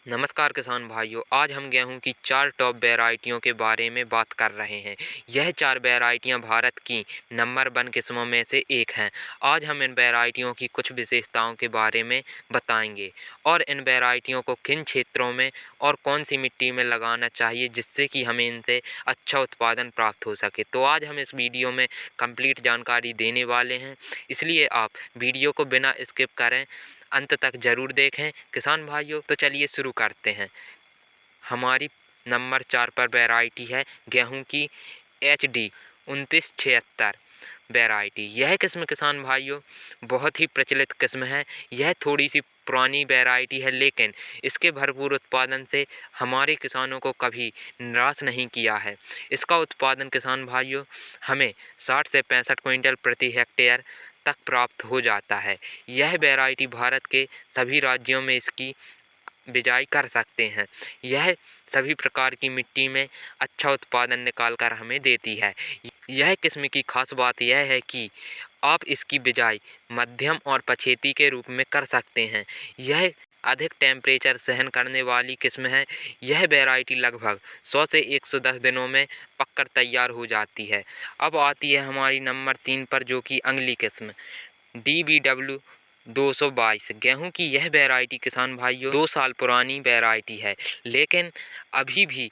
नमस्कार किसान भाइयों, आज हम गेहूं की 4 टॉप वैरायटियों के बारे में बात कर रहे हैं। यह 4 वैरायटियां भारत की नंबर 1 किस्मों में से एक हैं। आज हम इन वैरायटियों की कुछ विशेषताओं के बारे में बताएंगे और इन वैरायटियों को किन क्षेत्रों में और कौन सी मिट्टी में लगाना चाहिए जिससे कि हमें इनसे अच्छा उत्पादन प्राप्त हो सके। तो आज हम इस वीडियो में कंप्लीट जानकारी देने वाले हैं, इसलिए आप वीडियो को बिना स्किप करें अंत तक ज़रूर देखें। किसान भाइयों, तो चलिए शुरू करते हैं। हमारी नंबर 4 पर वैरायटी है गेहूं की HD 2976 वैरायटी। यह किस्म किसान भाइयों बहुत ही प्रचलित किस्म है। यह थोड़ी सी पुरानी वैरायटी है, लेकिन इसके भरपूर उत्पादन से हमारे किसानों को कभी निराश नहीं किया है। इसका उत्पादन किसान भाइयों हमें 60 से 65 क्विंटल प्रति हेक्टेयर तक प्राप्त हो जाता है। यह वैरायटी भारत के सभी राज्यों में इसकी बिजाई कर सकते हैं। यह सभी प्रकार की मिट्टी में अच्छा उत्पादन निकाल कर हमें देती है। यह किस्म की खास बात यह है कि आप इसकी बिजाई मध्यम और पछेती के रूप में कर सकते हैं। यह अधिक टेम्परेचर सहन करने वाली किस्म है। यह वैरायटी लगभग 100 से 110 दिनों में पककर तैयार हो जाती है। अब आती है हमारी नंबर 3 पर, जो कि अगली किस्म DBW 222 गेहूं की। यह वैरायटी किसान भाइयों 2 साल पुरानी वैरायटी है, लेकिन अभी भी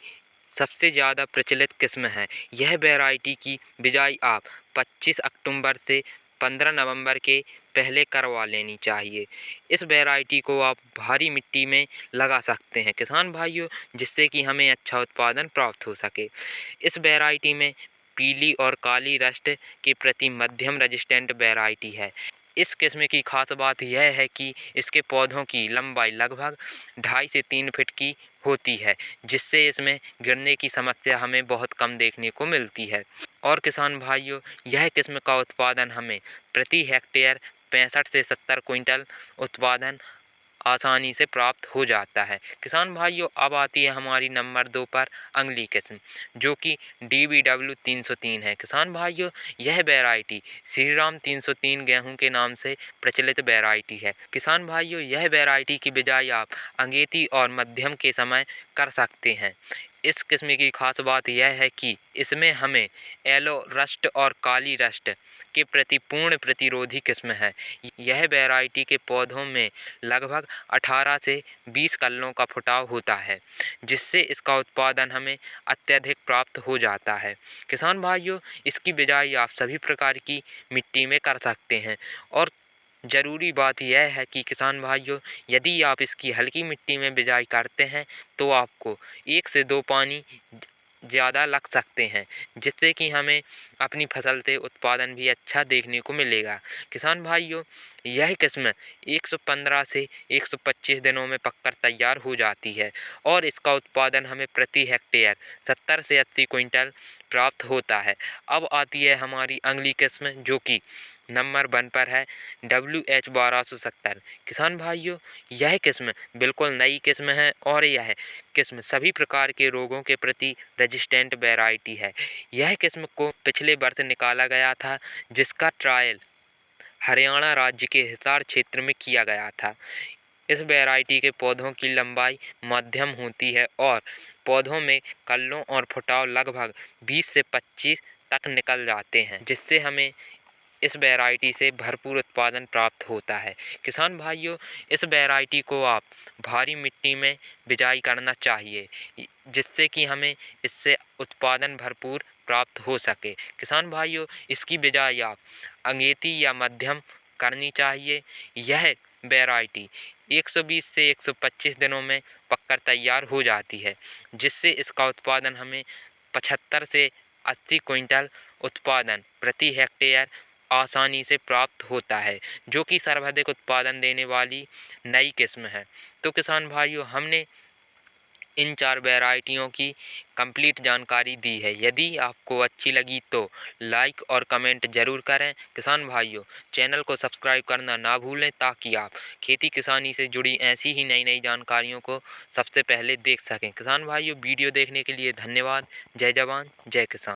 सबसे ज़्यादा प्रचलित किस्म है। यह वैरायटी की बिजाई आप 25 अक्टूबर से 15 नवंबर के पहले करवा लेनी चाहिए। इस वैरायटी को आप भारी मिट्टी में लगा सकते हैं किसान भाइयों, जिससे कि हमें अच्छा उत्पादन प्राप्त हो सके। इस वैरायटी में पीली और काली रस्ट के प्रति मध्यम रेजिस्टेंट वैरायटी है। इस किस्म की खास बात यह है कि इसके पौधों की लंबाई लगभग 2.5 से 3 फीट की होती है, जिससे इसमें गिरने की समस्या हमें बहुत कम देखने को मिलती है। और किसान भाइयों, यह किस्म का उत्पादन हमें प्रति हेक्टेयर 65 से 70 क्विंटल उत्पादन आसानी से प्राप्त हो जाता है। किसान भाइयों, अब आती है हमारी नंबर 2 पर अगली किस्म, जो कि DBW 303 है। किसान भाइयों, यह वैरायटी श्री राम 303 गेहूं के नाम से प्रचलित वैरायटी है। किसान भाइयों, यह वैरायटी की बिजाई आप अगेती और मध्यम के समय कर सकते हैं। इस किस्म की खास बात यह है कि इसमें हमें येलो रस्ट और काली रस्ट के प्रति पूर्ण प्रतिरोधी किस्म है। यह वैरायटी के पौधों में लगभग 18 से 20 कलियों का फुटाव होता है, जिससे इसका उत्पादन हमें अत्यधिक प्राप्त हो जाता है। किसान भाइयों, इसकी बिजाई आप सभी प्रकार की मिट्टी में कर सकते हैं। और ज़रूरी बात यह है कि किसान भाइयों, यदि आप इसकी हल्की मिट्टी में बिजाई करते हैं तो आपको 1 से 2 पानी ज़्यादा लग सकते हैं, जिससे कि हमें अपनी फसल से उत्पादन भी अच्छा देखने को मिलेगा। किसान भाइयों, यह किस्म 115 से 125 दिनों में पककर तैयार हो जाती है और इसका उत्पादन हमें प्रति हेक्टेयर 70 से 80 क्विंटल प्राप्त होता है। अब आती है हमारी अगली किस्म, जो कि नंबर 1 पर है WH 1270। किसान भाइयों, यह किस्म बिल्कुल नई किस्म है और यह किस्म सभी प्रकार के रोगों के प्रति रेजिस्टेंट वैरायटी है। यह किस्म को पिछले वर्ष निकाला गया था, जिसका ट्रायल हरियाणा राज्य के हिसार क्षेत्र में किया गया था। इस वैरायटी के पौधों की लंबाई मध्यम होती है और पौधों में कल्लों और फुटाव लगभग 20 से 25 तक निकल जाते हैं, जिससे हमें इस वैरायटी से भरपूर उत्पादन प्राप्त होता है। किसान भाइयों, इस वैरायटी को आप भारी मिट्टी में बिजाई करना चाहिए, जिससे कि हमें इससे उत्पादन भरपूर प्राप्त हो सके। किसान भाइयों, इसकी बिजाई आप अगेती या मध्यम करनी चाहिए। यह वैरायटी 120 से 125 दिनों में पककर तैयार हो जाती है, जिससे इसका उत्पादन हमें 75 से 80 क्विंटल उत्पादन प्रति हेक्टेयर आसानी से प्राप्त होता है, जो कि सर्वाधिक उत्पादन देने वाली नई किस्म है। तो किसान भाइयों, हमने इन 4 वैरायटियों की कंप्लीट जानकारी दी है। यदि आपको अच्छी लगी तो लाइक और कमेंट ज़रूर करें। किसान भाइयों, चैनल को सब्सक्राइब करना ना भूलें, ताकि आप खेती किसानी से जुड़ी ऐसी ही नई नई जानकारियों को सबसे पहले देख सकें। किसान भाइयों, वीडियो देखने के लिए धन्यवाद। जय जवान जय किसान।